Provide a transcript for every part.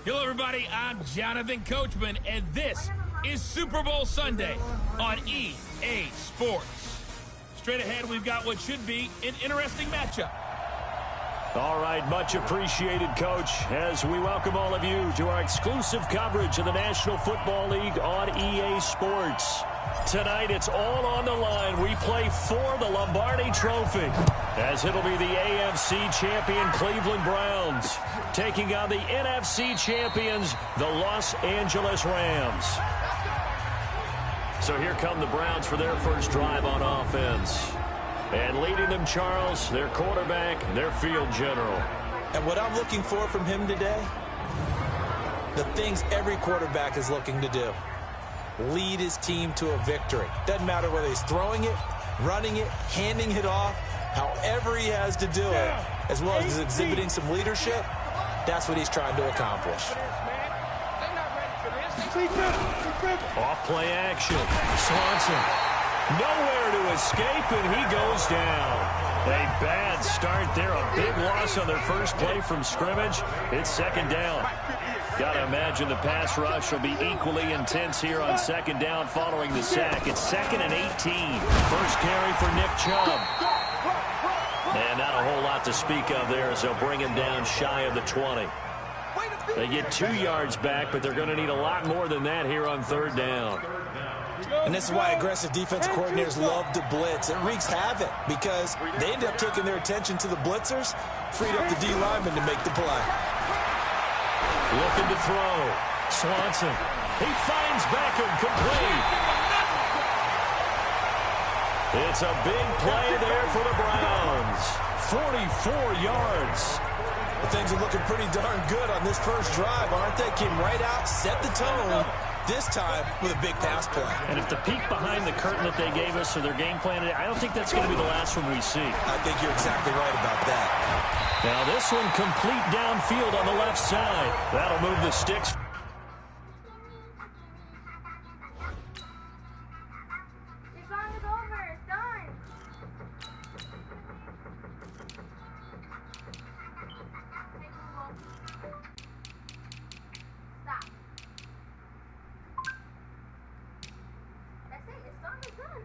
Hello, everybody. I'm Jonathan Coachman, and this is Super Bowl Sunday on EA Sports. Straight ahead, we've got what should be an interesting matchup. All right, much appreciated, Coach, as we welcome all of you to our exclusive coverage of the National Football League on EA Sports. Tonight, it's all on the line. We play for the Lombardi Trophy, as it'll be the AFC champion Cleveland Browns taking on the NFC champions, the Los Angeles Rams. So here come the Browns for their first drive on offense. And leading them, Charles, their quarterback, their field general. And what I'm looking for from him today, the things every quarterback is looking to do. Lead his team to a victory. Doesn't matter whether he's throwing it, running it, handing it off, however he has to do it, as well as exhibiting some leadership, that's what he's trying to accomplish. Off play action. Swanson. Nowhere to escape, and he goes down. A bad start there. A big loss on their first play from scrimmage. It's second down. Got to imagine the pass rush will be equally intense here on second down following the sack. It's 2nd and 18. First carry for Nick Chubb. And not a whole lot to speak of there as they'll bring him down shy of the 20. They get 2 yards back, but they're going to need a lot more than that here on third down. And this is why aggressive defense coordinators love to blitz. It wreaks havoc because they end up taking their attention to the blitzers, freed up the D lineman to make the play. Looking to throw. Swanson. He finds Beckham complete. It's a big play there for the Browns. 44 yards. Well, things are looking pretty darn good on this first drive, aren't they? Came right out, set the tone, this time with a big pass play. And if the peek behind the curtain that they gave us or their game plan, I don't think that's going to be the last one we see. I think you're exactly right about that. Now this one complete downfield on the left side. That'll move the sticks. Your song is over. It's done. Hey, Google. Stop. That's it. Your song is done.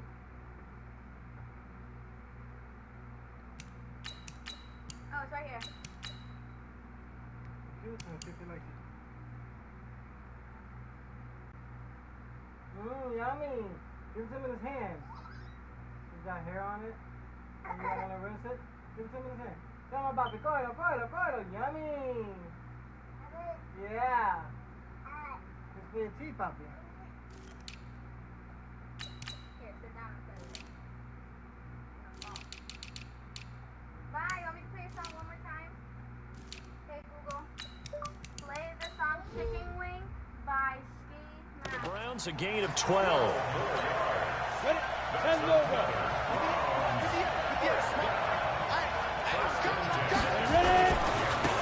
Oh, it's right here. Yummy. Give it to him in his hand. He's got hair on it. And you don't want to rinse it? Give it to him in his hand. Tell him about it. Cógelo, cógelo, cógelo. Yummy. Yeah. It's for your teeth, papi. Here, sit down and play with it. Bye. You want me to play a song one more time? Hey, Google. Play the song Chicken Wing by Steve Madden. Browns a gain of 12.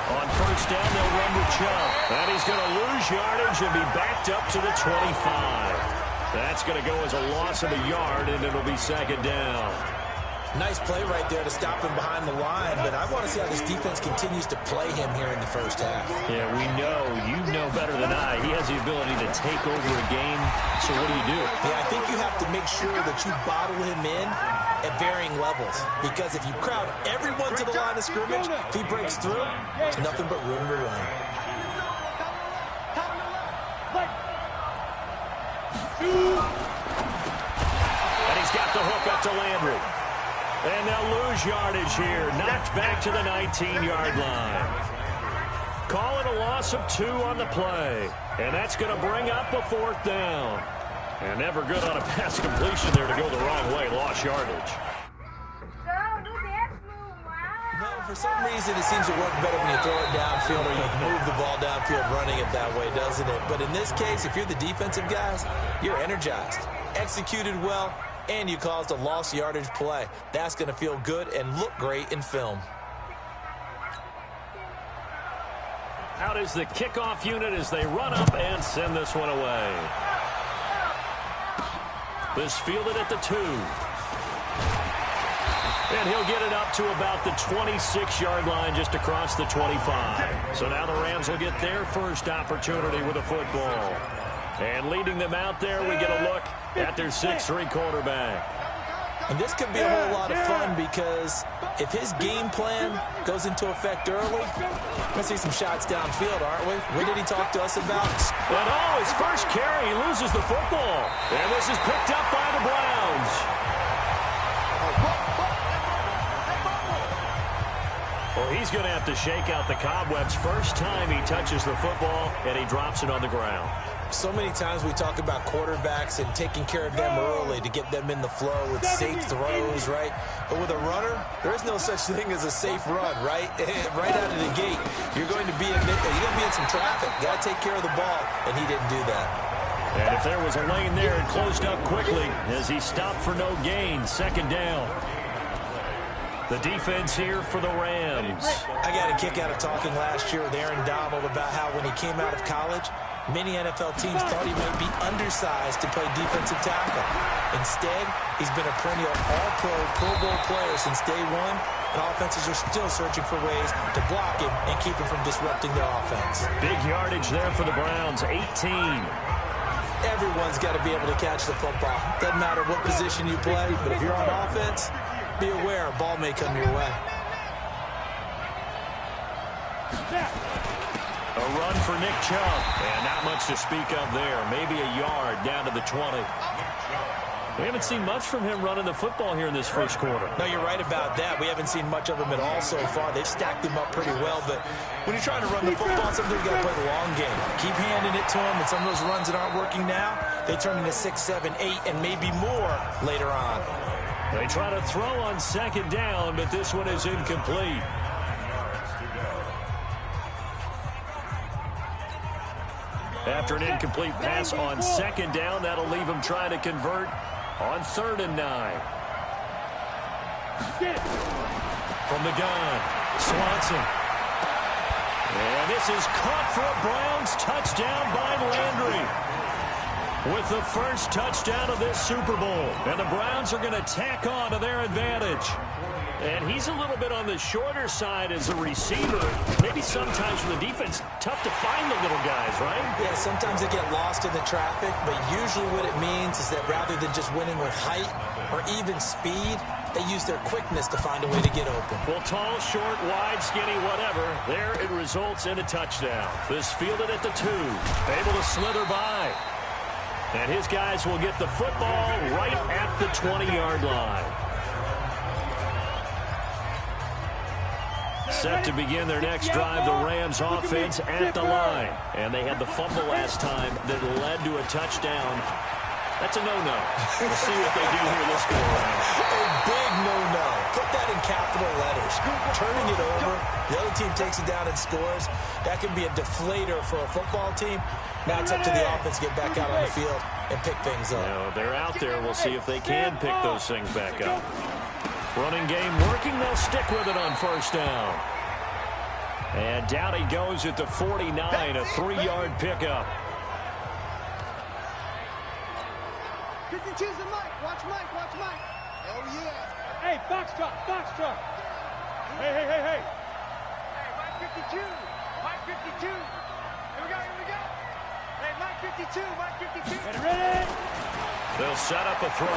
On first down, they'll run with Chubb. And he's going to lose yardage and be backed up to the 25. That's going to go as a loss of a yard, and it'll be second down. Nice play right there to stop him behind the line, but I want to see how this defense continues to play him here in the first half. Yeah, we know. You know better than I. He has the ability to take over a game. So what do you do? Yeah, I think you have to make sure that you bottle him in at varying levels. Because if you crowd everyone to the line of scrimmage, if he breaks through, there's nothing but room to run. And he's got the hook up to Landry. And they'll lose yardage here. Knocked back to the 19-yard line. Call it a loss of 2 on the play. And that's going to bring up a fourth down. And never good on a pass completion there to go the wrong way. Lost yardage. Go, do dance move. Wow. No, for some reason it seems to work better when you throw it downfield or you move the ball downfield running it that way, doesn't it? But in this case, if you're the defensive guys, you're energized, executed well, and you caused a lost yardage play. That's going to feel good and look great in film. Out is the kickoff unit as they run up and send this one away. This fielded at the 2. And he'll get it up to about the 26-yard line just across the 25. So now the Rams will get their first opportunity with a football. And leading them out there, we get a look at their 6'3" quarterback. And this could be a whole lot of fun because if his game plan goes into effect early, we're going to see some shots downfield, aren't we? What did he talk to us about? And his first carry, he loses the football. And this is picked up by the Browns. Well, he's going to have to shake out the cobwebs first time he touches the football, and he drops it on the ground. So many times we talk about quarterbacks and taking care of them early to get them in the flow with safe throws, right? But with a runner, there is no such thing as a safe run, right? Right out of the gate, you're going to be in some traffic. Got to take care of the ball, and he didn't do that. And if there was a lane there, it closed up quickly as he stopped for no gain. Second down. The defense here for the Rams. I got a kick out of talking last year with Aaron Donald about how when he came out of college, many NFL teams thought he might be undersized to play defensive tackle. Instead, he's been a perennial all-pro, Pro Bowl player since day one, and offenses are still searching for ways to block him and keep him from disrupting their offense. Big yardage there for the Browns, 18. Everyone's got to be able to catch the football. Doesn't matter what position you play, but if you're on offense, be aware a ball may come your way. A run for Nick Chubb, and not much to speak of there. Maybe a yard down to the 20. We haven't seen much from him running the football here in this first quarter. No, you're right about that. We haven't seen much of him at all so far. They've stacked him up pretty well, but when you're trying to run the football, sometimes you got to play the long game. Keep handing it to him, and some of those runs that aren't working now, they turn into 6, 7, 8, and maybe more later on. They try to throw on second down, but this one is incomplete. After an incomplete pass on second down, that'll leave him trying to convert on 3rd and 9. From the gun, Swanson. And this is caught for a Browns touchdown by Landry. With the first touchdown of this Super Bowl. And the Browns are going to tack on to their advantage. And he's a little bit on the shorter side as a receiver. Maybe sometimes for the defense, tough to find the little guys, right? Yeah, sometimes they get lost in the traffic, but usually what it means is that rather than just winning with height or even speed, they use their quickness to find a way to get open. Well, tall, short, wide, skinny, whatever, there it results in a touchdown. This fielded at the 2, able to slither by. And his guys will get the football right at the 20-yard line. Set to begin their next drive, the Rams offense at the line. And they had the fumble last time that led to a touchdown. That's a no-no. We'll see what they do here this go-around. A big no-no. Put that in capital letters. Turning it over, the other team takes it down and scores. That can be a deflator for a football team. Now it's up to the offense to get back out on the field and pick things up. Now, they're out there. We'll see if they can pick those things back up. Running game working. They'll stick with it on first down. And down he goes at the 49, a 3-yard pickup. Choose the mic. Watch Mike. Watch Mike. Oh, yeah. Hey, Foxtrot. Hey. Hey, Mike 52. Mike 52. Here we go. Hey, Mike 52. Ready? They'll set up a throw.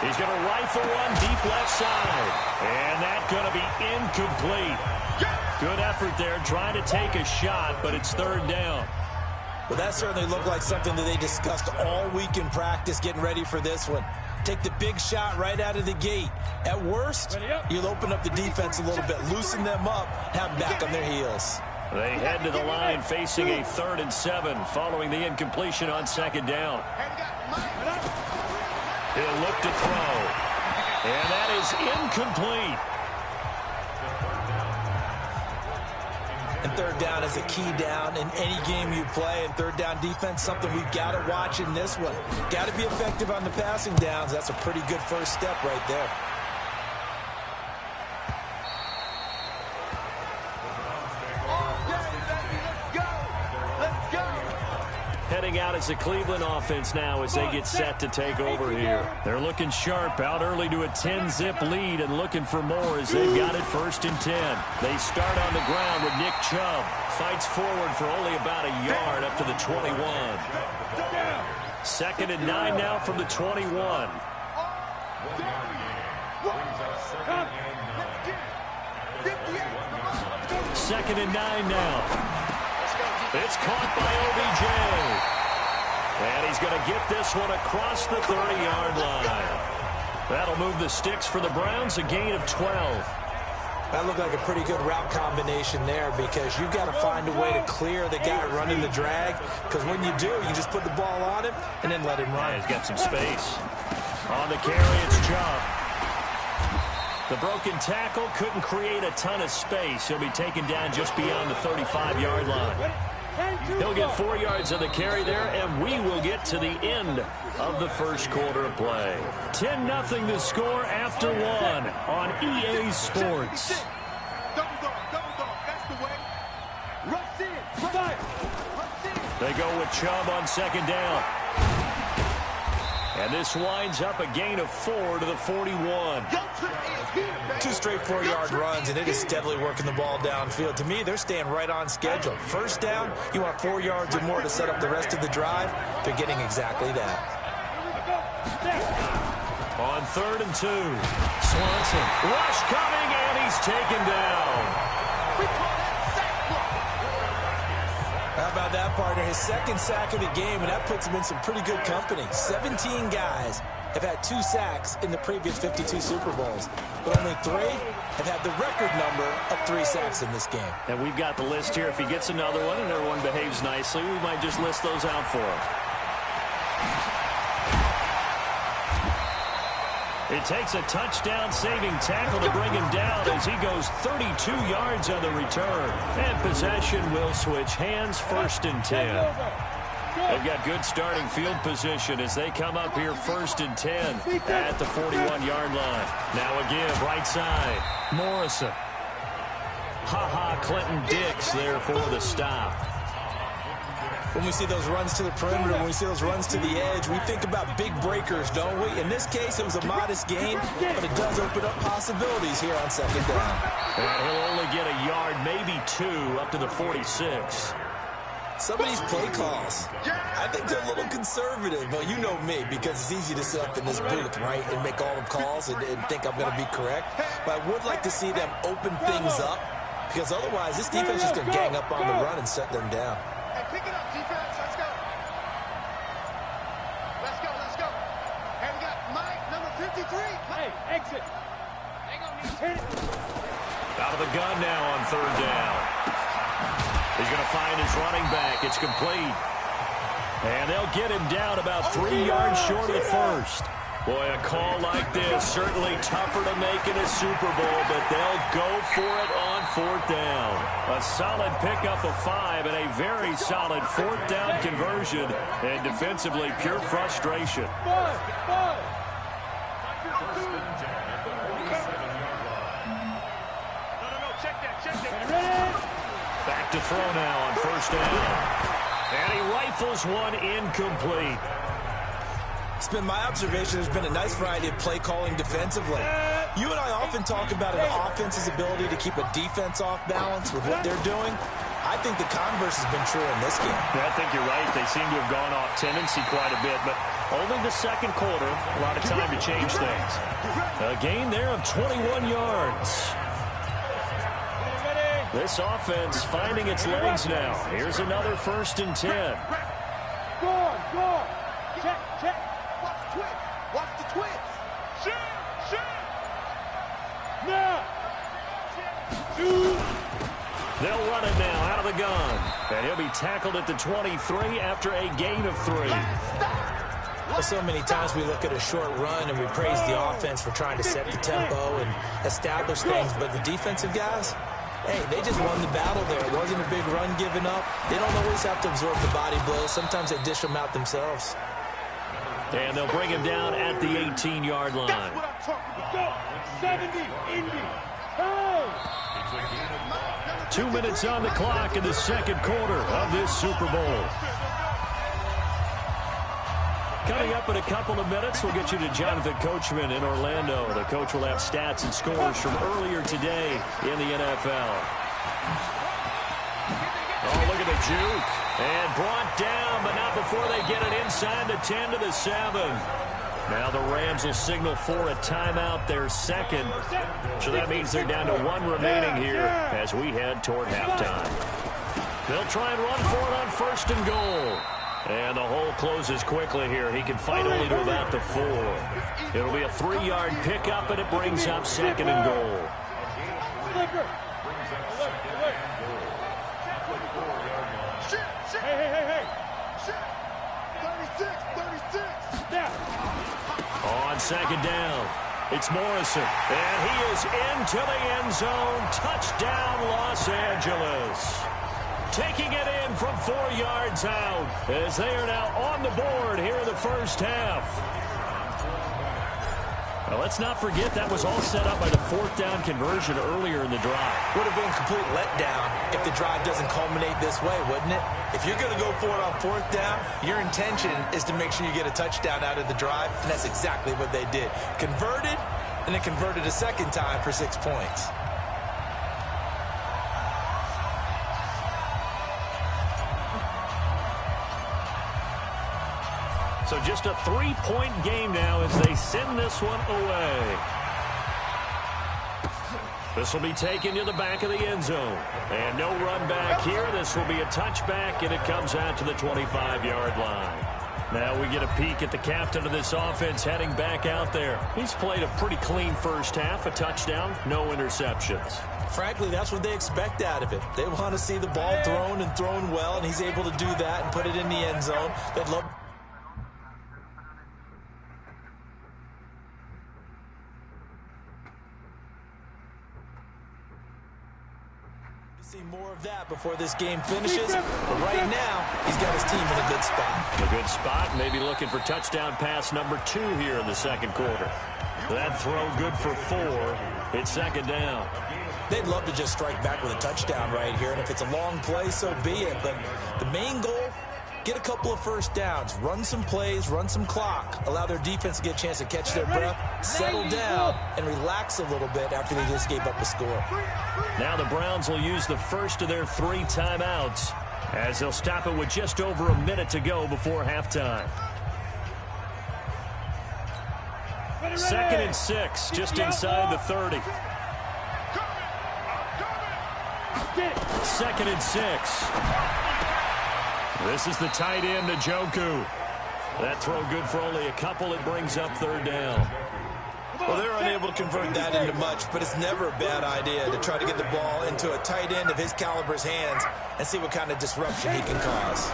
He's going to rifle one deep left side. And that's going to be incomplete. Good effort there, trying to take a shot, but it's 3rd down. Well, that certainly looked like something that they discussed all week in practice getting ready for this one. Take the big shot right out of the gate. At worst, you'll open up the defense a little bit, loosen them up, have them back on their heels. They head to the line facing a 3rd and 7 following the incompletion on second down. He'll look to throw. And that is incomplete. And 3rd down is a key down in any game you play. And 3rd down defense, something we've got to watch in this one. Got to be effective on the passing downs. That's a pretty good first step right there. heading out as the Cleveland offense now as they get set to take over here. They're looking sharp, out early to a 10-zip lead and looking for more as they've got it 1st and 10. They start on the ground with Nick Chubb. Fights forward for only about a yard up to the 21. 2nd and 9 now from the 21. 2nd and 9 now. It's caught by OBJ. And he's going to get this one across the 30-yard line. That'll move the sticks for the Browns, a gain of 12. That looked like a pretty good route combination there because you've got to find a way to clear the guy running the drag, because when you do, you just put the ball on him and then let him run. Yeah, he's got some space. On the carry, it's Chubb. The broken tackle couldn't create a ton of space. He'll be taken down just beyond the 35-yard line. He'll get 4 yards on the carry there, and we will get to the end of the first quarter of play. 10-0 the score after 1 on EA Sports. They go with Chubb on 2nd down. And this winds up a gain of 4 to the 41. 2 straight 4-yard runs, and it is steadily working the ball downfield. To me, they're staying right on schedule. 1st down, you want 4 yards or more to set up the rest of the drive. They're getting exactly that. On 3rd and 2, Swanson. Rush coming, and he's taken down. How about that, partner? His 2nd sack of the game, and that puts him in some pretty good company. 17 guys have had 2 sacks in the previous 52 Super Bowls, but only 3 have had the record number of 3 sacks in this game. And we've got the list here. If he gets another one and everyone behaves nicely, we might just list those out for him. It takes a touchdown-saving tackle to bring him down as he goes 32 yards on the return. And possession will switch hands, 1st and 10. They've got good starting field position as they come up here 1st and 10 at the 41-yard line. Now again, right side, Morrison. Clinton Dix there for the stop. When we see those runs to the perimeter, when we see those runs to the edge, we think about big breakers, don't we? In this case, it was a modest gain, but it does open up possibilities here on 2nd down. And he'll only get a yard, maybe 2, up to the 46. Some of these play calls, I think they're a little conservative, but you know me, because it's easy to sit up in this booth, right, and make all the calls and think I'm going to be correct. But I would like to see them open things up, because otherwise this defense is going to gang up on the run and set them down. Hey, pick it up, defense. Let's go. Let's go, let's go. Hey, we got Mike, number 53. Hey, exit. Hang on, hit it. Out of the gun now on 3rd down. He's going to find his running back. It's complete. And they'll get him down about 3 yards short of the 1st. Boy, a call like this, certainly tougher to make in a Super Bowl, but they'll go for it on 4th down. A solid pickup of 5 and a very solid 4th down conversion. And defensively, pure frustration. Back to throw now on 1st down. And he rifles one incomplete. It's been my observation there's been a nice variety of play calling defensively. You and I often talk about an offense's ability to keep a defense off balance with what they're doing. I think the converse has been true in this game. Yeah, I think you're right. They seem to have gone off tendency quite a bit, but only the 2nd quarter, a lot of time to change things. A gain there of 21 yards. This offense finding its legs now. Here's another 1st and 10. Go on, go on. Check, check. Watch the twist. Watch the twist. Shoot, shoot. Now. They'll run it now out of the gun. And he'll be tackled at the 23 after a gain of 3. Well, so many times we look at a short run and we praise the offense for trying to set the tempo and establish things, but the defensive guys, hey, they just won the battle there. It wasn't a big run given up. They don't always have to absorb the body blows. Sometimes they dish them out themselves. And they'll bring him down at the 18-yard line. That's what I'm talking about. 70, Indy. Oh. 2 minutes on the clock in the 2nd quarter of this Super Bowl. Coming up in a couple of minutes, we'll get you to Jonathan Coachman in Orlando. The coach will have stats and scores from earlier today in the NFL. Oh, look at the juke. And brought down, but not before they get it inside the 10 to the 7. Now the Rams will signal for a timeout, their second. So that means they're down to 1 remaining here as we head toward halftime. They'll try and run for it on 1st and goal. And the hole closes quickly here. He can fight only to about the 4. It'll be a 3-yard pickup, and it brings up 2nd and goal. Hey. 36. On 2nd down, it's Morrison. And he is into the end zone. Touchdown, Los Angeles. Taking it in from 4 yards out as they are now on the board here in the first half. Now, let's not forget that was all set up by the 4th down conversion earlier in the drive. Would have been a complete letdown if the drive doesn't culminate this way, wouldn't it? If you're going to go for it on 4th down, your intention is to make sure you get a touchdown out of the drive, and that's exactly what they did. Converted, and then converted a second time for 6 points. So just a 3-point game now as they send this one away. This will be taken to the back of the end zone. And no run back here. This will be a touchback, and it comes out to the 25-yard line. Now we get a peek at the captain of this offense heading back out there. He's played a pretty clean first half, a touchdown, no interceptions. Frankly, that's what they expect out of it. They want to see the ball thrown and thrown well, and he's able to do that and put it in the end zone. They'd love see more of that before this game finishes. But right now, he's got his team in a good spot. A good spot, maybe looking for touchdown pass number 2 here in the second quarter. That throw good for 4. It's 2nd down. They'd love to just strike back with a touchdown right here, and if it's a long play, so be it. But the main goal, get a couple of first downs, run some plays, run some clock, allow their defense to get a chance to catch their breath, settle down, and relax a little bit after they just gave up a score. Now the Browns will use the first of their 3 timeouts as they'll stop it with just over a minute to go before halftime. 2nd and 6, just inside the 30. 2nd and 6. This is the tight end, Njoku. That throw good for only a couple. It brings up 3rd down. Well, they're unable to convert that into much, but it's never a bad idea to try to get the ball into a tight end of his caliber's hands and see what kind of disruption he can cause.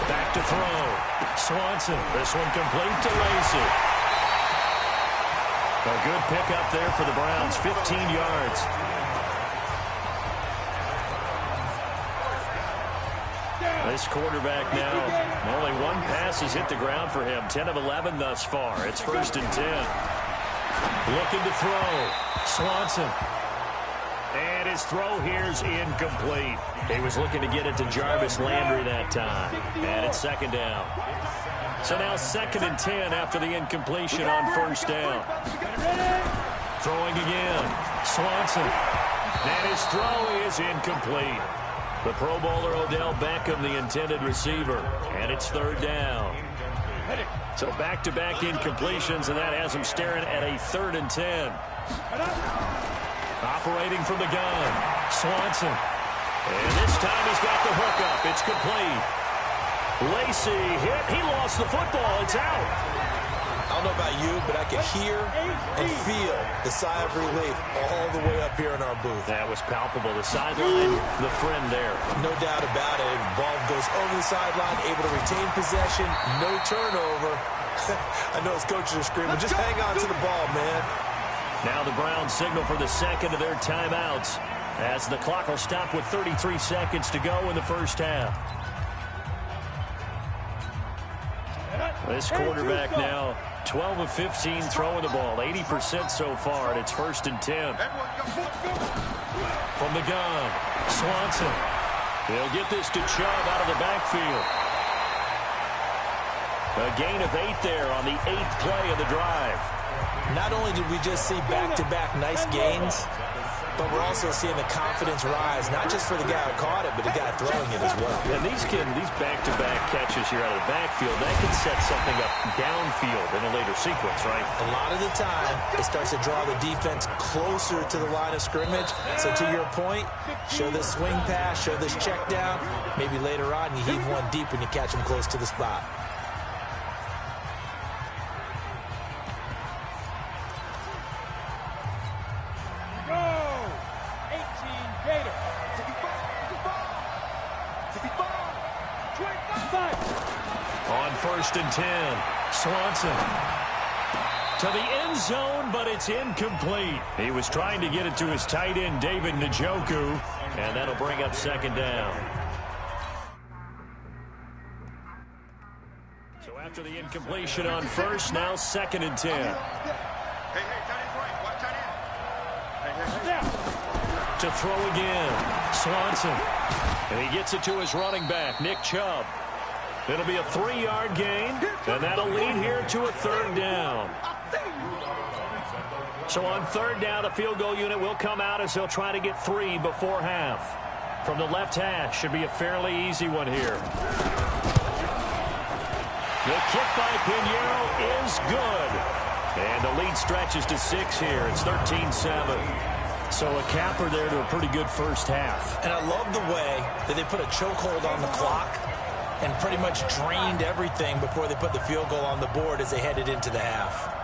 Back to throw. Swanson. This one complete to Lacey. A good pickup there for the Browns. 15 yards. This quarterback now, only 1 pass has hit the ground for him. 10 of 11 thus far. It's 1st and 10. Looking to throw. Swanson. And his throw here's incomplete. He was looking to get it to Jarvis Landry that time. And it's 2nd down. So now 2nd and 10 after the incompletion on 1st down. Throwing again. Swanson. And his throw is incomplete. The Pro Bowler Odell Beckham, the intended receiver. And it's 3rd down. So back-to-back incompletions, and that has him staring at a 3rd and 10. Operating from the gun. Swanson. And this time he's got the hookup. It's complete. Lacey hit. He lost the football. It's out. I don't know about you, but I could hear and feel the sigh of relief all the way up here in our booth. That was palpable. The sideline, the friend there. No doubt about it. Ball goes over the sideline, able to retain possession, no turnover. I know his coaches are screaming, just hang on to the ball, man. Now the Browns signal for the second of their timeouts as the clock will stop with 33 seconds to go in the first half. This quarterback now 12 of 15 throwing the ball, 80% so far, and it's 1st and 10. From the gun, Swanson. He'll get this to Chubb out of the backfield. A gain of 8 there on the 8th play of the drive. Not only did we just see back-to-back nice gains, but we're also seeing the confidence rise, not just for the guy who caught it, but the guy throwing it as well. And these back-to-back catches here out of the backfield, that can set something up downfield in a later sequence, right? A lot of the time, it starts to draw the defense closer to the line of scrimmage. So to your point, show this swing pass, show this check down. Maybe later on, you heave one deep when you catch them close to the spot. On 1st and 10, Swanson to the end zone, but it's incomplete. He was trying to get it to his tight end, David Njoku, and that'll bring up 2nd down. So after the incompletion on 1st, now 2nd and 10. To throw again, Swanson. And he gets it to his running back, Nick Chubb. It'll be a 3-yard gain, and that'll lead here to a 3rd down. So on 3rd down, the field goal unit will come out as they'll try to get 3 before half. From the left hash, should be a fairly easy one here. The kick by Pinheiro is good. And the lead stretches to 6 here. It's 13-7. So a capper there to a pretty good first half. And I love the way that they put a chokehold on the clock and pretty much drained everything before they put the field goal on the board as they headed into the half.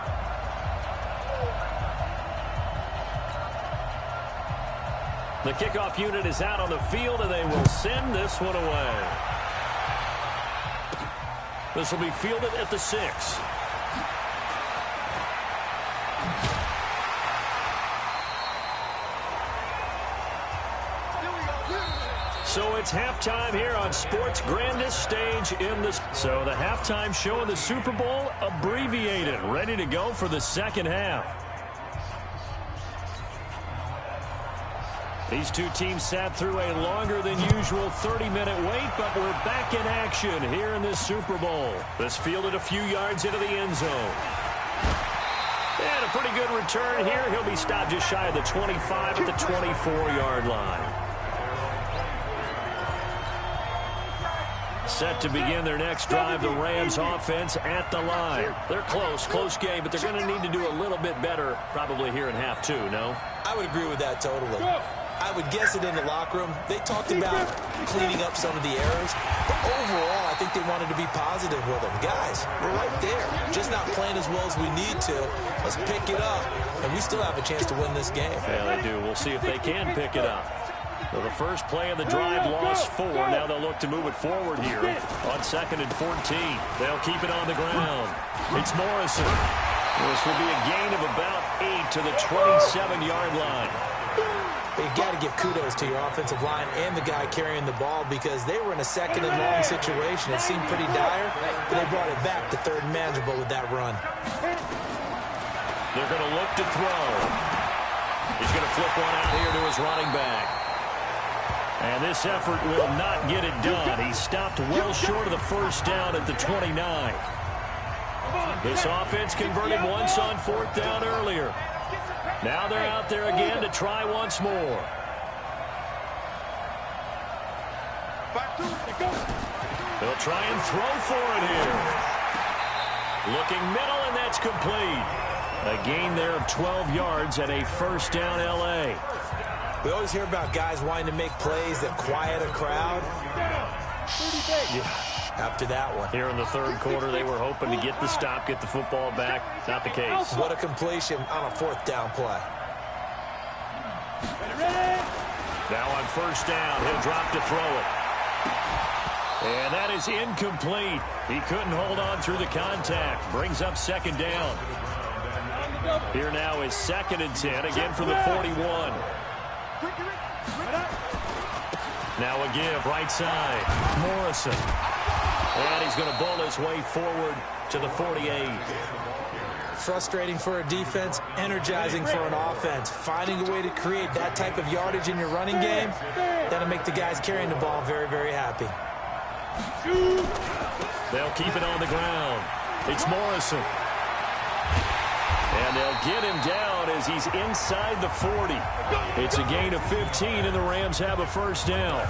The kickoff unit is out on the field, and they will send this one away. This will be fielded at the 6. So it's halftime here on sports' grandest stage in this. So the halftime show in the Super Bowl abbreviated, ready to go for the 2nd half. These two teams sat through a longer than usual 30-minute wait, but we're back in action here in this Super Bowl. This fielded a few yards into the end zone. And a pretty good return here. He'll be stopped just shy of the 25 at the 24-yard line. Set to begin their next drive, the Rams offense at the line. They're close game, but they're going to need to do a little bit better probably here in half 2, no? I would agree with that totally. I would guess it in the locker room. They talked about cleaning up some of the errors, but overall, I think they wanted to be positive with them. Guys, we're right there, just not playing as well as we need to. Let's pick it up, and we still have a chance to win this game. Yeah, they do. We'll see if they can pick it up. So the first play of the drive lost 4. Now they'll look to move it forward here on 2nd and 14. They'll keep it on the ground. It's Morrison. This will be a gain of about 8 to the 27-yard line. You've got to give kudos to your offensive line and the guy carrying the ball because they were in a 2nd and long situation. It seemed pretty dire, but they brought it back to 3rd and manageable with that run. They're going to look to throw. He's going to flip one out here to his running back. And this effort will not get it done. He stopped well short of the 1st down at the 29. This offense converted once on 4th down earlier. Now they're out there again to try once more. They'll try and throw for it here. Looking middle, and that's complete. A gain there of 12 yards and a 1st down L.A. We always hear about guys wanting to make plays that quiet a crowd. After that one. Here in the 3rd quarter, they were hoping to get the stop, get the football back. Not the case. What a completion on a 4th down play. Now on 1st down, he'll drop to throw it. And that is incomplete. He couldn't hold on through the contact. Brings up 2nd down. Here now is 2nd and 10, again for the 41. Now a give, right side. Morrison. And he's going to bowl his way forward to the 48. Frustrating for a defense, energizing for an offense. Finding a way to create that type of yardage in your running game, that'll make the guys carrying the ball very, very happy. They'll keep it on the ground. It's Morrison. And they'll get him down as he's inside the 40. It's a gain of 15, and the Rams have a first down.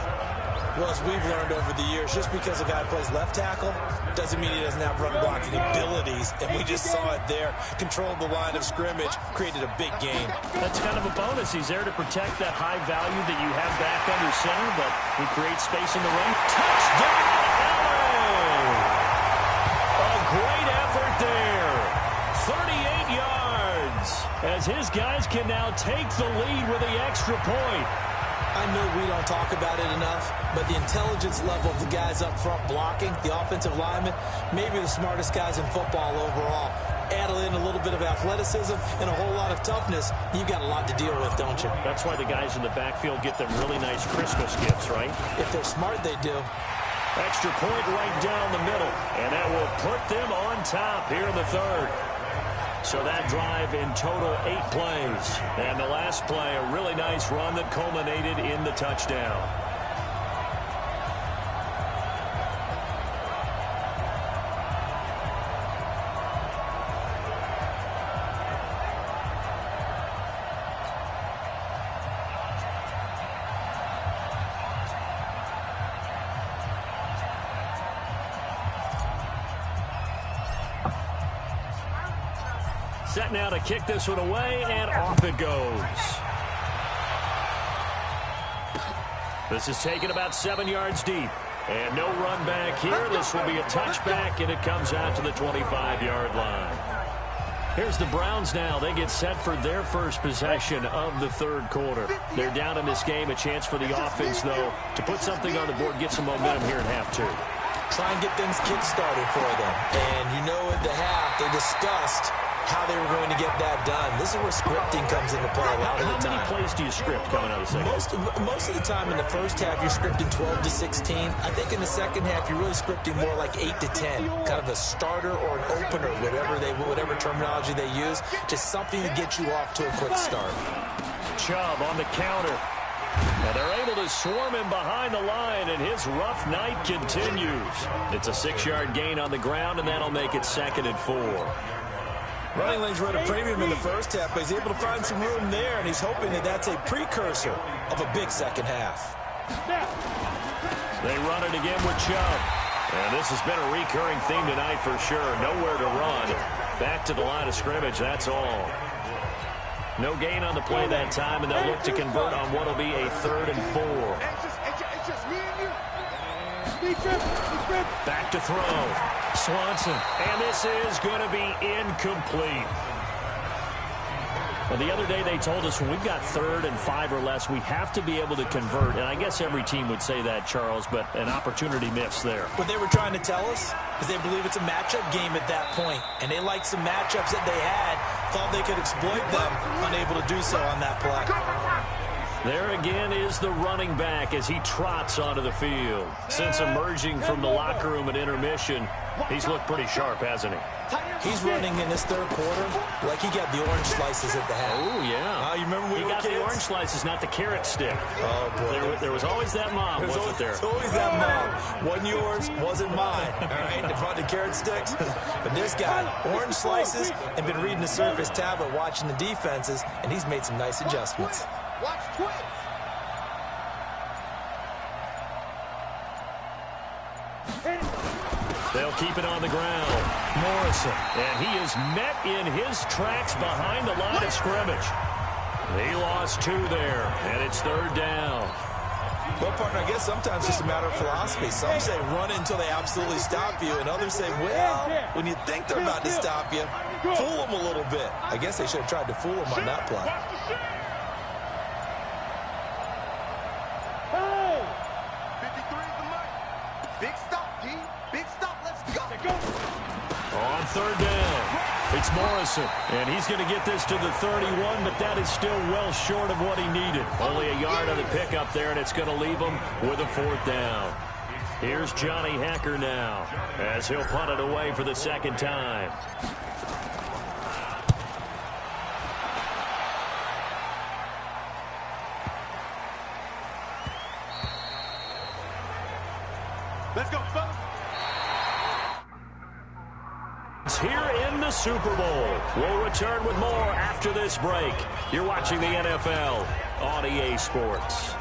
Well, as we've learned over the years, just because a guy plays left tackle doesn't mean he doesn't have run blocking abilities. And we just saw it there. Controlled the line of scrimmage, created a big gain. That's kind of a bonus. He's there to protect that high value that you have back under center, but he creates space in the run. Touchdown, LA! A great effort there. 38 yards as his guys can now take the lead with the extra point. I know we don't talk about it enough, but the intelligence level of the guys up front blocking, the offensive linemen, maybe the smartest guys in football overall. Add in a little bit of athleticism and a whole lot of toughness, you've got a lot to deal with, don't you? That's why the guys in the backfield get them really nice Christmas gifts, right? If they're smart, they do. Extra point right down the middle, and that will put them on top here in the third. So that drive in total 8 plays. And the last play, a really nice run that culminated in the touchdown. Set now to kick this one away, and off it goes. This is taken about 7 yards deep. And no run back here. This will be a touchback, and it comes out to the 25-yard line. Here's the Browns now. They get set for their first possession of the third quarter. They're down in this game. A chance for the offense, though, to put something on the board, get some momentum here in half 2. Try and get things kick-started for them. And you know at the half, they discussed how they were going to get that done. This is where scripting comes into play a lot of the time. How many plays do you script coming out of the second? Most of the time in the first half, you're scripting 12 to 16. I think in the second half, you're really scripting more like 8 to 10. Kind of a starter or an opener, whatever terminology they use. Just something to get you off to a quick start. Chubb on the counter. And they're able to swarm him behind the line, and his rough night continues. It's a 6-yard gain on the ground, and that'll make it 2nd and 4. Running lanes were at a premium in the first half, but he's able to find some room there, and he's hoping that that's a precursor of a big second half. They run it again with Chubb. And this has been a recurring theme tonight for sure. Nowhere to run. Back to the line of scrimmage, that's all. No gain on the play that time, and they'll look to convert on what will be a 3rd and 4. It's just me and you. Back to throw. Swanson. And this is going to be incomplete. Well, the other day they told us when we've got 3rd and 5 or less, we have to be able to convert. And I guess every team would say that, Charles, but an opportunity missed there. What they were trying to tell us is they believe it's a matchup game at that point. And they liked some matchups that they had, thought they could exploit them, unable to do so on that play. There again is the running back as he trots onto the field. Since emerging from the locker room at intermission, he's looked pretty sharp, hasn't he? He's running in this third quarter like he got the orange slices at the half. Oh, yeah. You remember when he we got were kids? the orange slices, not the carrot stick. Oh, boy. There was always that mom, wasn't there? There's always that mom. Wasn't yours, wasn't mine. All right, they brought the carrot sticks. But this guy, orange slices, and been reading the Surface tablet, watching the defenses, and he's made some nice adjustments. Watch Twitch. They'll keep it on the ground. Morrison. And he is met in his tracks behind the line of scrimmage. He lost 2 there, and it's 3rd down. Well, partner, I guess sometimes it's just a matter of philosophy. Some say run until they absolutely stop you, and others say, well, when you think they're about to stop you, fool them a little bit. I guess they should have tried to fool them on that play. 53 is the mark. Big stop, D. Big stop. Let's go. On 3rd down, it's Morrison, and he's going to get this to the 31, but that is still well short of what he needed. Only a yard on the pickup there, and it's going to leave him with a 4th down. Here's Johnny Hacker now, as he'll punt it away for the 2nd time. Let's go. Here in the Super Bowl. We'll return with more after this break. You're watching the NFL on EA Sports.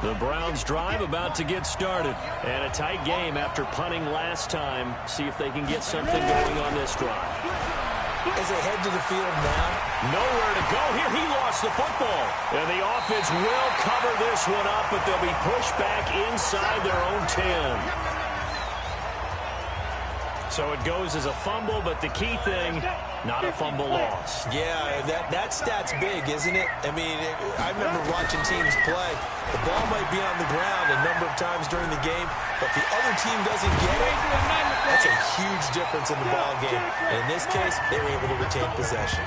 The Browns drive about to get started. And a tight game after punting last time. See if they can get something going on this drive. As they head to the field now. Nowhere to go here. He lost the football. And the offense will cover this one up, but they'll be pushed back inside their own 10. So it goes as a fumble, but the key thing, not a fumble loss. Yeah, that stat's big, isn't it? I mean, I remember watching teams play. The ball might be on the ground a number of times during the game, but the other team doesn't get it. That's a huge difference in the ball game. And in this case, they were able to retain possession.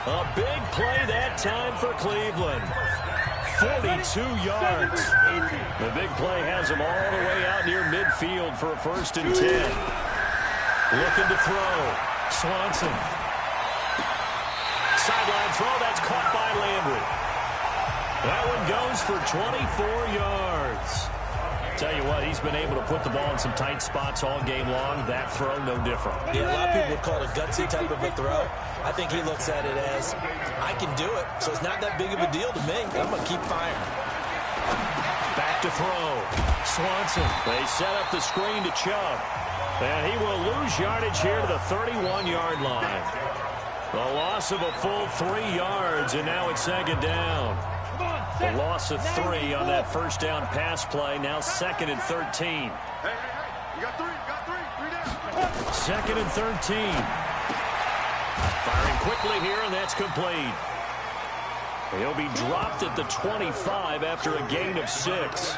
A big play that time for Cleveland. 42 yards. The big play has them all the way out near midfield for a 1st and 10. Looking to throw. Swanson. Sideline throw. That's caught by Landry. That one goes for 24 yards. Tell you what, he's been able to put the ball in some tight spots all game long. That throw, no different. Yeah, a lot of people would call it a gutsy type of a throw. I think he looks at it as, I can do it, so it's not that big of a deal to me. I'm going to keep firing. Back to throw. Swanson. They set up the screen to Chubb. And he will lose yardage here to the 31-yard line. The loss of a full 3 yards, and now it's 2nd down. The loss of 3 on that 1st down pass play. Now 2nd and 13. Hey, you got 3 down. 2nd and 13. Firing quickly here, and that's complete. He'll be dropped at the 25 after a gain of 6.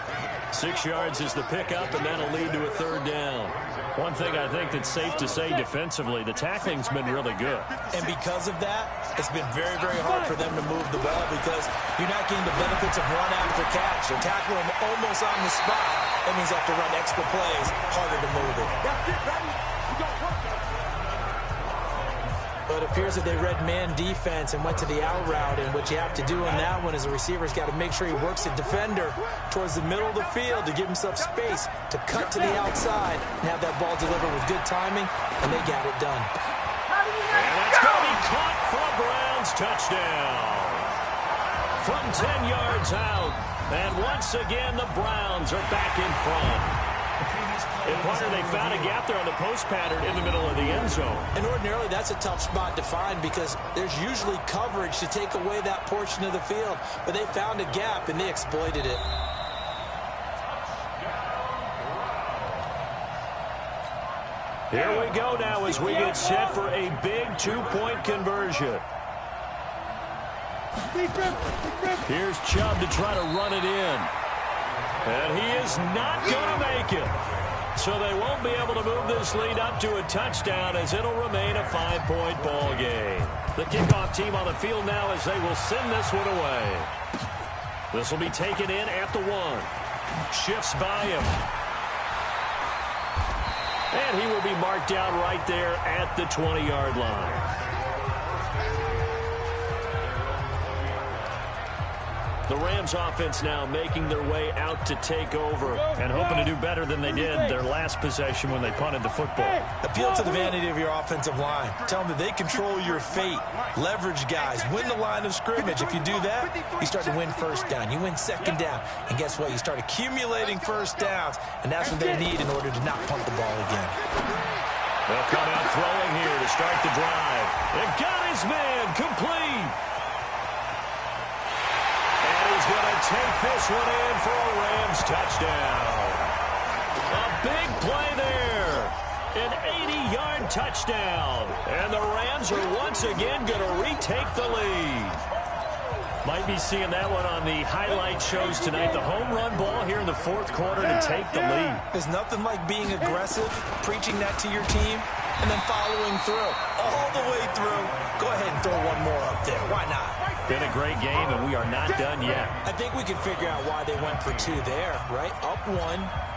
6 yards is the pickup, and that'll lead to a 3rd down. One thing I think that's safe to say defensively, the tackling's been really good. And because of that, it's been very, very hard for them to move the ball because you're not getting the benefits of run after catch. They're tackling them almost on the spot. That means they have to run extra plays, harder to move it. But it appears that they read man defense and went to the out route, and what you have to do in that one is the receiver's got to make sure he works the defender towards the middle of the field to give himself space to cut to the outside and have that ball delivered with good timing, and they got it done. And that's going to be caught for a Browns touchdown. From 10 yards out, and once again the Browns are back in front. In part, they found a gap there on the post pattern in the middle of the end zone. And ordinarily, that's a tough spot to find because there's usually coverage to take away that portion of the field. But they found a gap, and they exploited it. Here we go now as we get set for a big 2-point conversion. Here's Chubb to try to run it in. And he is not going to make it. So they won't be able to move this lead up to a touchdown as it'll remain a 5-point ball game. The kickoff team on the field now as they will send this one away. This will be taken in at the 1. Shifts by him. And he will be marked down right there at the 20-yard line. The Rams offense now making their way out to take over and hoping to do better than they did their last possession when they punted the football. Appeal to the vanity of your offensive line. Tell them that they control your fate. Leverage guys. Win the line of scrimmage. If you do that, you start to win 1st down. You win 2nd down. And guess what? You start accumulating 1st downs. And that's what they need in order to not punt the ball again. They'll come out throwing here to start the drive. It got his man complete. He's going to take this one in for a Rams touchdown. A big play there. An 80-yard touchdown. And the Rams are once again going to retake the lead. Might be seeing that one on the highlight shows tonight. The home run ball here in the 4th quarter to take the lead. There's nothing like being aggressive, preaching that to your team, and then following through. All the way through. Go ahead and throw one more up there. Why not? Been a great game, and we are not done yet. I think we can figure out why they went for 2 there, right? Up 1.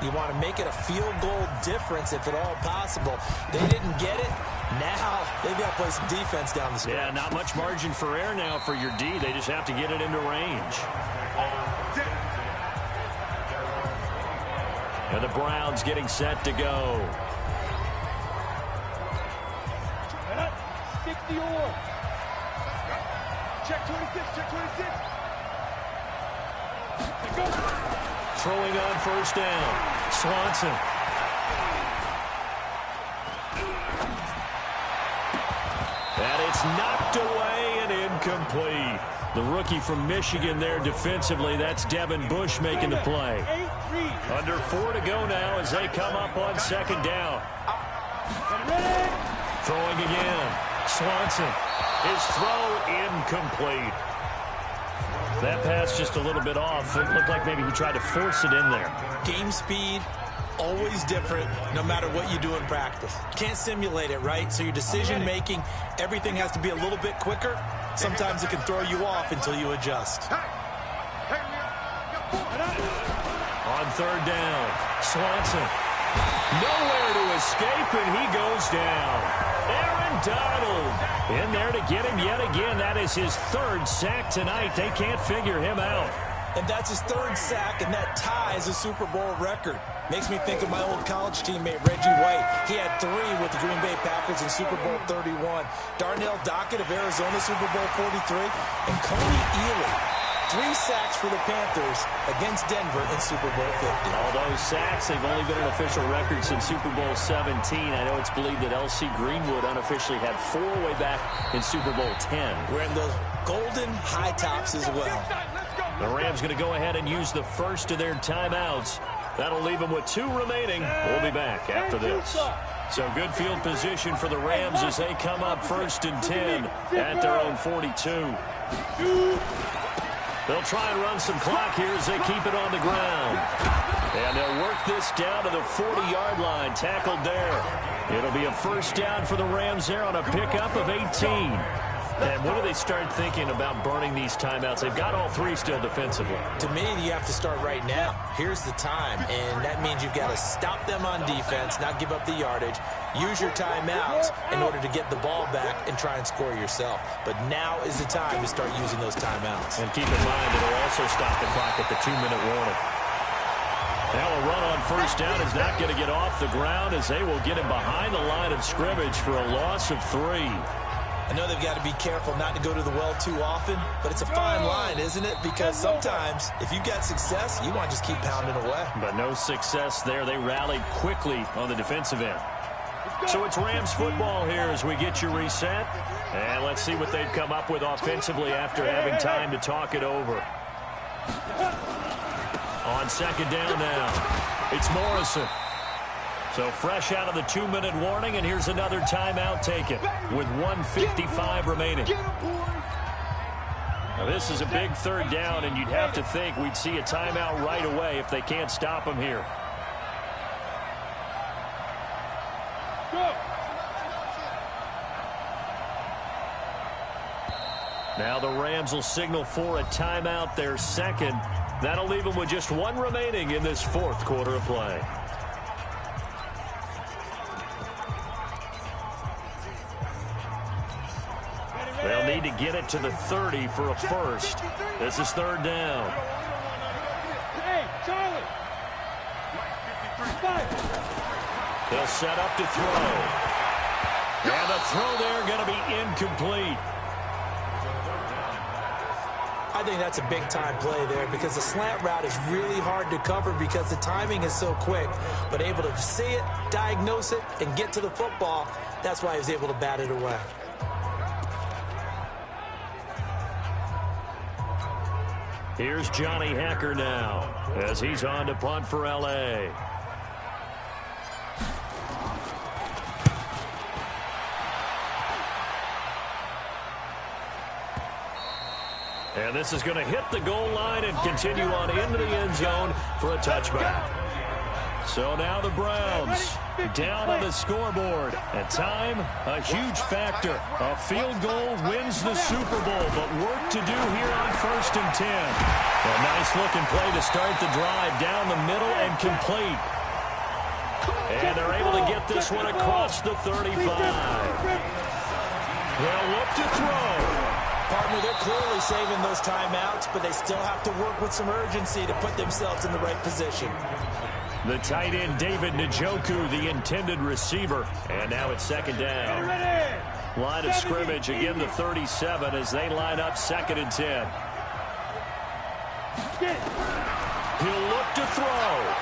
You want to make it a field goal difference if at all possible. They didn't get it. Now they've got to play some defense down the stretch. Yeah, not much margin for error now for your D. They just have to get it into range. And the Browns getting set to go. 60-or. Check 26, check 26. Throwing on first down. Swanson. And it's knocked away and incomplete. The rookie from Michigan there defensively. That's Devin Bush making the play. Under 4 to go now as they come up on second down. Throwing again. Swanson. His throw incomplete. That pass just a little bit off. It looked like maybe he tried to force it in there. Game speed, always different, no matter what you do in practice. Can't simulate it, right? So your decision making, everything has to be a little bit quicker. Sometimes it can throw you off until you adjust. On third down, Swanson. Nowhere to escape, and he goes down. Aaron Donald in there to get him yet again. That is his third sack tonight. They can't figure him out. And that's his third sack, and that ties a Super Bowl record. Makes me think of my old college teammate, Reggie White. He had 3 with the Green Bay Packers in Super Bowl 31. Darnell Dockett of Arizona, Super Bowl 43. And Coney Ealy, 3 sacks for the Panthers against Denver in Super Bowl 50. All those sacks, they've only been an official record since Super Bowl 17. I know it's believed that L.C. Greenwood unofficially had 4 way back in Super Bowl 10. Wearing those golden high tops as well. The Rams going to go ahead and use the first of their timeouts. That'll leave them with 2 remaining. We'll be back after this. So good field position for the Rams as they come up 1st and 10 at their own 42. They'll try and run some clock here as they keep it on the ground. And they'll work this down to the 40-yard line. Tackled there. It'll be a first down for the Rams there on a pickup of 18. And when do they start thinking about burning these timeouts? They've got all 3 still defensively. To me, you have to start right now. Here's the time, and that means you've got to stop them on defense, not give up the yardage, use your timeouts in order to get the ball back and try and score yourself. But now is the time to start using those timeouts. And keep in mind, it'll also stop the clock at the 2-minute warning. Now a run on first down is not going to get off the ground as they will get him behind the line of scrimmage for a loss of 3. I know they've got to be careful not to go to the well too often, but it's a fine line, isn't it? Because sometimes, if you've got success, you want to just keep pounding away. But no success there. They rallied quickly on the defensive end. So it's Rams football here as we get you reset. And let's see what they've come up with offensively after having time to talk it over. On second down now, it's Morrison. So fresh out of the 2-minute warning, and here's another timeout taken with 1:55 remaining. Now this is a big third down, and you'd have to think we'd see a timeout right away if they can't stop him here. Now the Rams will signal for a timeout, their second. That'll leave them with just 1 remaining in this 4th quarter of play. They'll need to get it to the 30 for a first. This is 3rd down. Hey, Charlie. They'll set up to throw. And the throw there going to be incomplete. I think that's a big-time play there because the slant route is really hard to cover because the timing is so quick. But able to see it, diagnose it, and get to the football, that's why he was able to bat it away. Here's Johnny Hacker now as he's on to punt for L.A. And this is going to hit the goal line and continue on into the end zone for a touchback. So now the Browns down on the scoreboard. At time, a huge factor. A field goal wins the Super Bowl, but work to do here on 1st and 10. A nice looking play to start the drive down the middle and complete. And they're able to get this one across the 35. They'll look to throw. Partner, they're clearly saving those timeouts, but they still have to work with some urgency to put themselves in the right position. The tight end, David Njoku, the intended receiver. And now it's second down. Line of scrimmage, again the 37 as they line up 2nd and 10. He'll look to throw.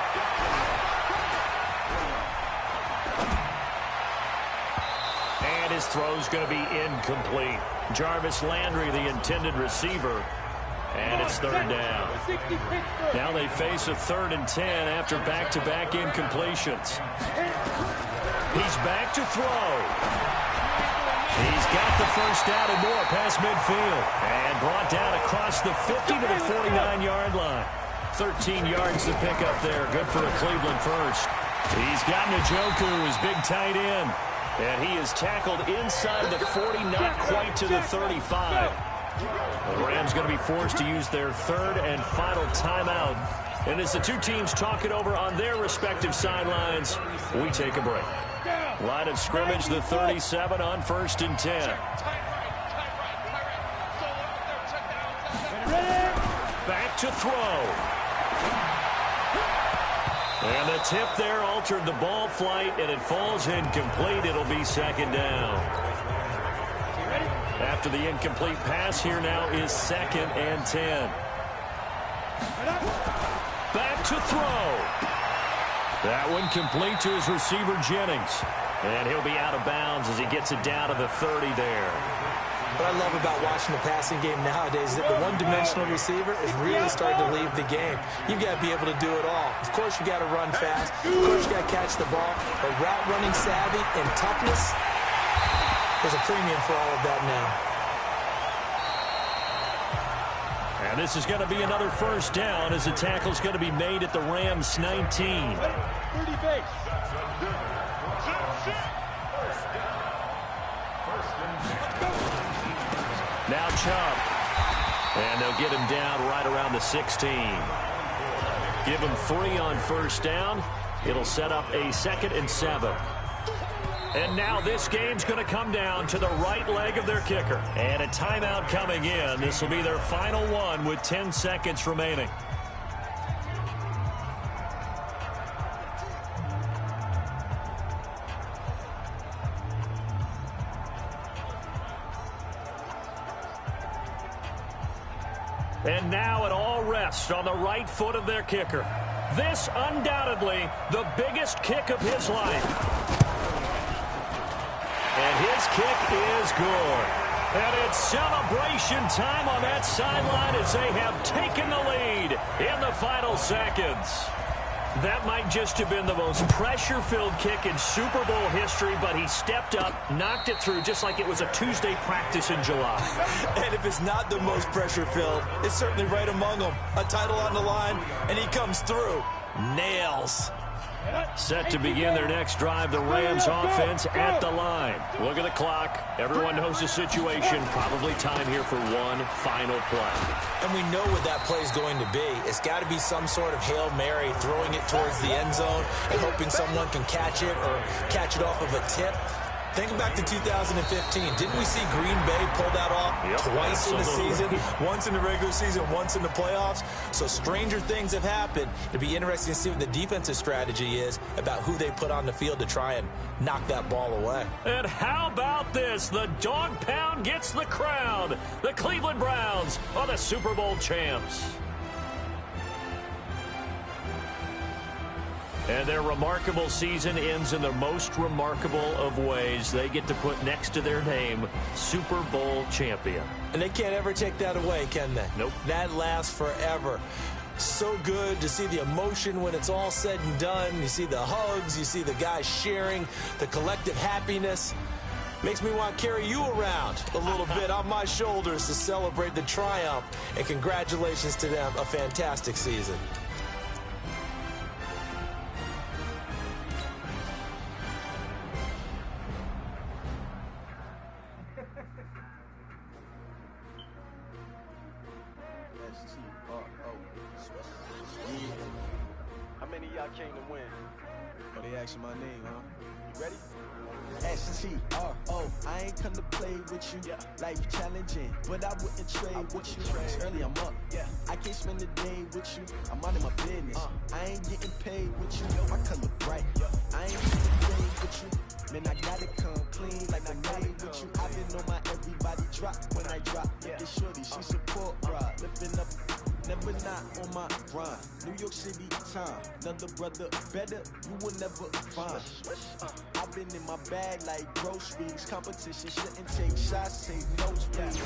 And his throw's going to be incomplete. Jarvis Landry, the intended receiver. And it's 3rd down. Now they face a 3rd and 10 after back-to-back incompletions. He's back to throw. He's got the first down and more past midfield. And brought down across the 50 to the 49-yard line. 13 yards to pick up there. Good for a Cleveland first. He's got Njoku, his big tight end. And he is tackled inside the 40, not quite to the 35. The Rams going to be forced to use their 3rd and final timeout. And as the two teams talk it over on their respective sidelines, we take a break. Line of scrimmage, the 37 on 1st and 10. Back to throw. And the tip there altered the ball flight, and it falls incomplete. It'll be 2nd down. After the incomplete pass, here now is 2nd and 10. Back to throw. That one complete to his receiver, Jennings. And he'll be out of bounds as he gets it down to the 30 there. What I love about watching the passing game nowadays is that the one-dimensional receiver is really starting to leave the game. You've got to be able to do it all. Of course, you got to run fast. Of course, you got to catch the ball. But route running savvy and toughness, there's a premium for all of that now. And this is going to be another first down as the tackle's going to be made at the Rams 19. 30 base. Now Chubb. And they'll get him down right around the 16. Give him 3 on first down. It'll set up a 2nd and 7. And now this game's going to come down to the right leg of their kicker. And a timeout coming in. This will be their final one with 10 seconds remaining. And now it all rests on the right foot of their kicker. This undoubtedly the biggest kick of his life. And his kick is good. And it's celebration time on that sideline as they have taken the lead in the final seconds. That might just have been the most pressure-filled kick in Super Bowl history, but he stepped up, knocked it through just like it was a Tuesday practice in July. And if it's not the most pressure-filled, it's certainly right among them. A title on the line, and he comes through. Nails. Set to begin their next drive, the Rams offense at the line. Look at the clock. Everyone knows the situation. Probably time here for one final play. And we know what that play is going to be. It's got to be some sort of Hail Mary, throwing it towards the end zone and hoping someone can catch it or catch it off of a tip. Think back to 2015. Didn't we see Green Bay pull that off twice absolutely. in the season? Once in the regular season, once in the playoffs. So stranger things have happened. It'd be interesting to see what the defensive strategy is about who they put on the field to try and knock that ball away. And how about this? The dog pound gets the crown. The Cleveland Browns are the Super Bowl champs. And their remarkable season ends in the most remarkable of ways. They get to put next to their name, Super Bowl champion. And they can't ever take that away, can they? Nope. That lasts forever. So good to see the emotion when it's all said and done. You see the hugs. You see the guys sharing, the collective happiness. Makes me want to carry you around a little bit on my shoulders to celebrate the triumph. And congratulations to them. A fantastic season. How many of y'all came to win? Oh, they asking my name, huh? You ready? S-T-R-O, I ain't come to play with you. Life challenging, but I wouldn't trade with you. It's early, I'm up. I can't spend the day with you. I'm out of my business. I ain't getting paid with you. My color bright. I ain't getting paid with you. Man, I gotta come clean like I made with you. I've been on my everybody drop when I drop. This shorty, she support ride. Lifting up, never not on my grind. New York City time, another brother better, you will never find. I've been in my bag like groceries. Competition shouldn't take shots, take notes, please.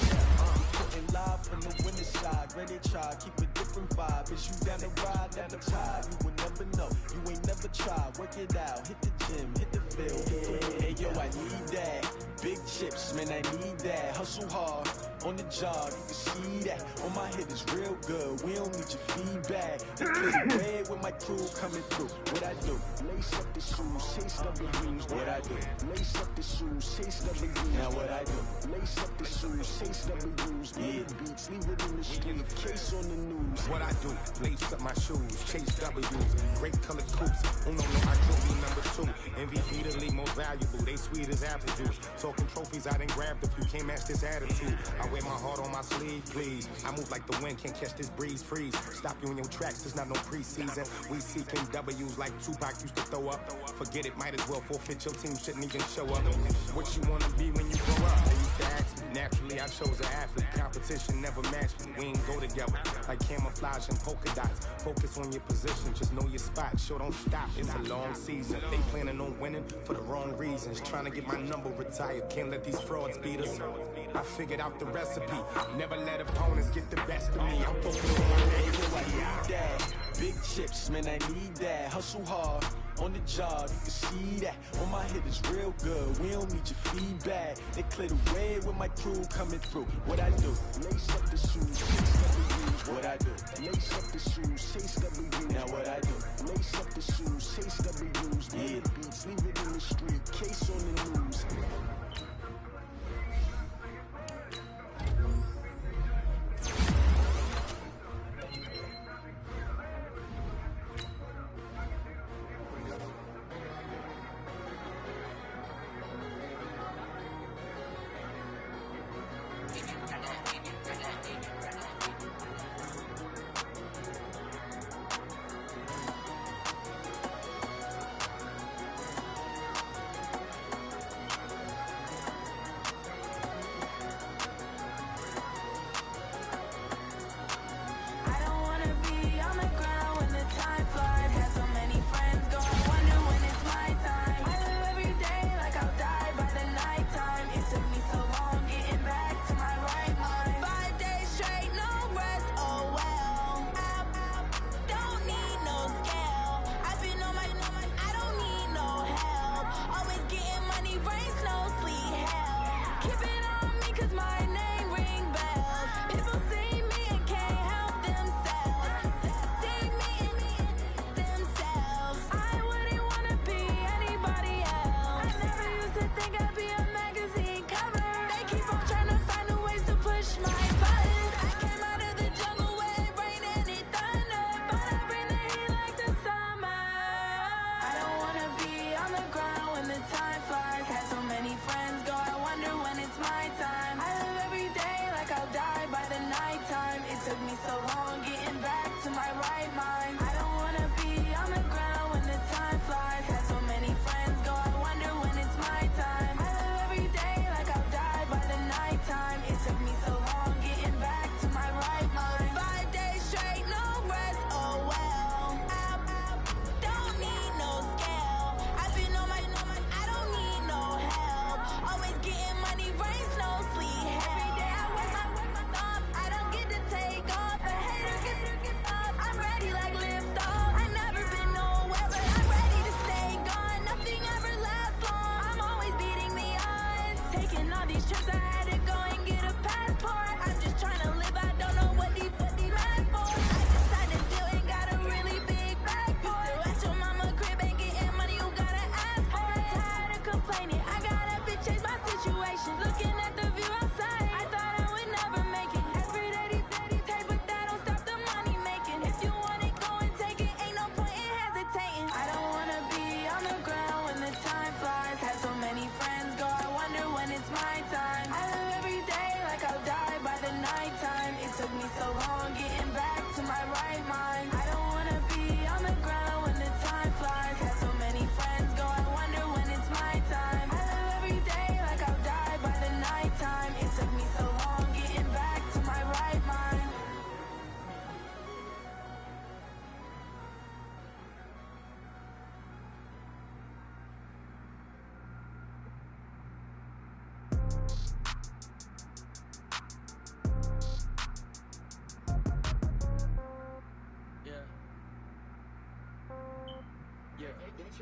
Putting live from the winter side, ready to try, keep a different vibe. Is you down the ride, never tired, you will never know. You ain't never tried, work it out, hit the gym, hit the field. Hey yo, I need that. Big chips, man, I need that. Hustle hard, on the job, you can see that. On my head is real good, we don't need your feedback. They play red with my crew coming through. What I do? Lace up the shoes, chase W's. What I do? Lace up the shoes, chase W's. Now what I do? Lace up the shoes, chase W's. Yeah, beats, leave it in the street, case on the news. What I do? Lace up my shoes, chase W's. Great colored coops, uno no, I could be number 2. MVP the league most valuable, they sweet as apple juice. Talking trophies, I done grabbed a few, can't match this attitude. I wear my heart on my sleeve, please. I move like the wind, can't catch this breeze, freeze. Stop you in your tracks, there's not no preseason. We seeking W's like Tupac used to throw up. Forget it, might as well forfeit, your team shouldn't even show up. What you wanna be when you grow up? They used to ask me. Naturally, I chose an athlete. Competition never matched me. We ain't go together like camouflage and polka dots. Focus on your position, just know your spot. Show don't stop, it's a long season. They planning on winning for the wrong reasons. Trying to get my number retired, can't let these frauds beat us. I figured out the recipe. Never let opponents get the best of me. I'm focused on my legacy. I need that. Big chips, man, I need that. Hustle hard, on the job, you can see that. On my head is real good, we don't need your feedback. They clear the way with my crew coming through. What I do? Lace up the shoes, chase W's. What I do? Lace up the shoes, chase W's. Now what I do? Lace up the shoes, chase W's. Yeah, beats, leave it in the street, case on the news. Time flies, had so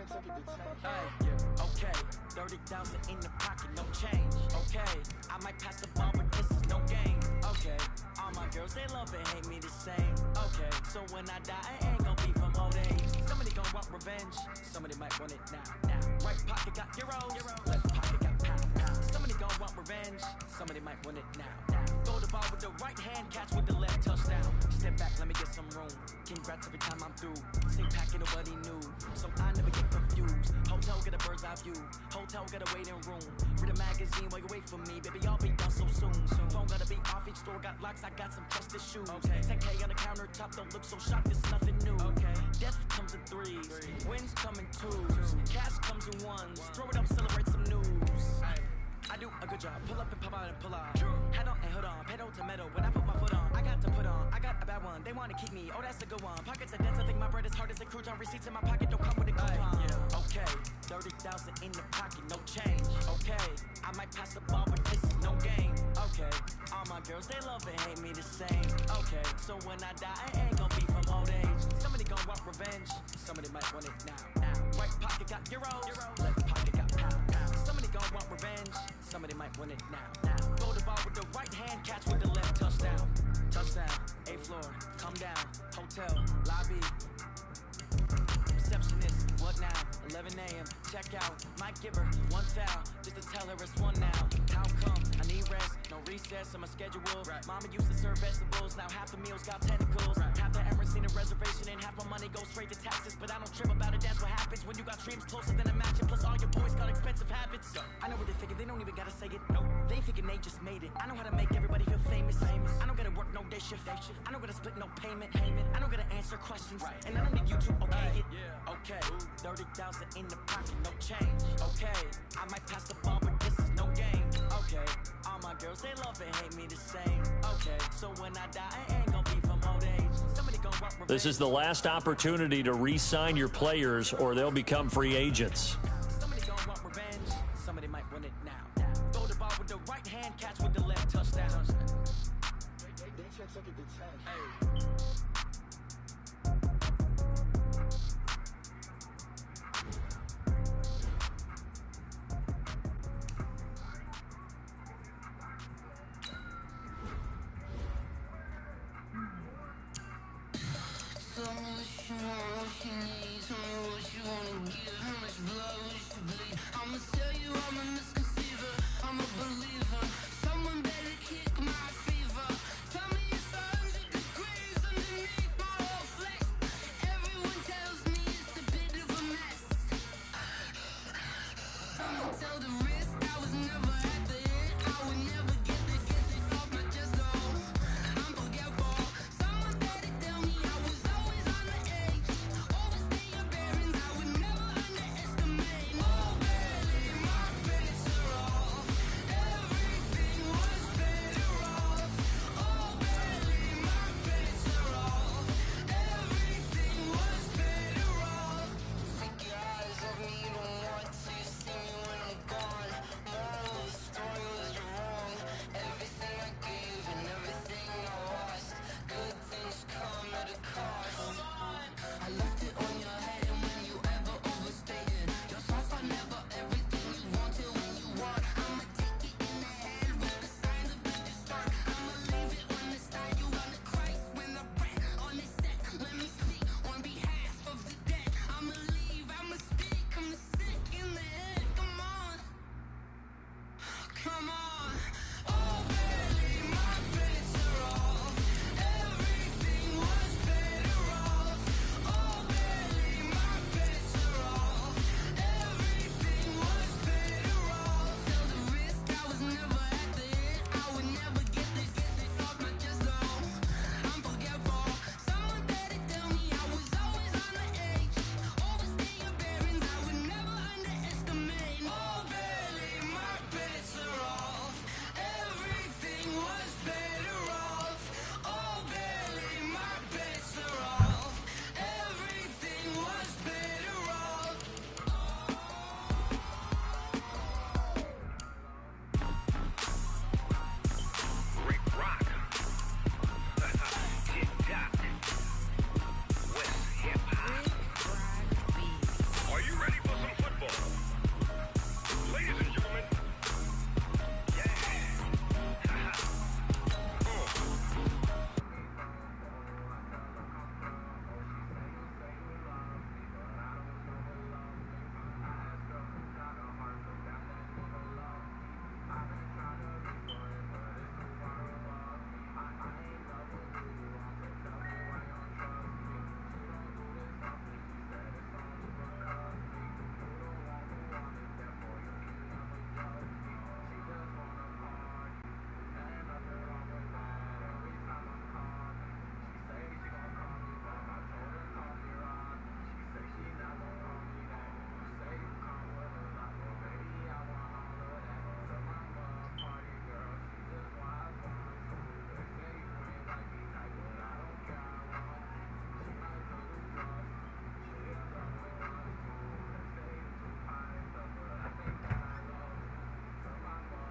Okay, 30,000 in the pocket, no change. Okay, I might pass the ball, but this is no game. Okay, all my girls, they love and hate me the same. Okay, so when I die, I ain't gon' be from old age. Somebody gon' want revenge, somebody might want it now. Right pocket got euros, left pocket got pound. Somebody gon' want revenge, somebody might want it now. Throw the ball with the right hand, catch with the left, touchdown. Step back, let me get some room. Congrats every time I'm through. Same packet, nobody knew, so I never get confused. Hotel get a bird's eye view, hotel got a waiting room. Read a magazine while you wait for me, baby, I'll be done so soon. Phone gotta be off, each store got locks, I got some trusted shoes. 10K on the countertop, don't look so shocked, it's nothing new. Death comes in threes, wins come in twos, cash comes in ones. Throw it up, celebrate some news. I do a good job, pull up and pop out and pull out. Head on and hood on, pedal to metal. When I put my foot on, I got to put on. I got a bad one, they wanna keep me, oh that's a good one. Pockets are dense, I think my bread is hard as a crouton. Receipts in my pocket don't come with a coupon. Okay, 30,000 in the pocket, no change. Okay, I might pass the ball, but this is no game. Okay, all my girls, they love and hate me the same. Okay, so when I die, I ain't gon' be from old age. Somebody gon' want revenge, somebody might want it now. Right pocket got euros, left pocket got pound. Somebody gon' want revenge, somebody might win it now. Throw the ball with the right hand, catch with the left, touchdown. Touchdown, 8th floor, come down, hotel, lobby. Receptionist, what now? 11 a.m., check out, might give her one foul, just to tell her it's one now. How come? I need rest, no recess on my schedule. Mama used to serve vegetables, now half the meals got tentacles. Half the Emirates need a reservation and half my money goes straight to taxes. But I don't trip about it, that's what happens when you got dreams closer than a match. Plus all your boys got expensive habits. I know what they're thinking, they don't even gotta say it. No, they ain't thinking they just made it. I know how to make everybody feel famous. I don't gotta work no day shift. I don't gotta split no payment. I don't gotta answer questions, and I don't need you to okay it. Okay, 30,000 in the pocket, no change. Okay, I might pass the ball, but this is no game. Okay, all my girls, they love and hate me the same. Okay, so when I die, I ain't gon' be from old age. Somebody gon' want revenge. This is the last opportunity to re-sign your players or they'll become free agents. Somebody gon' want revenge, somebody might win it now. Throw the ball with the right hand, catch with the left, touchdown.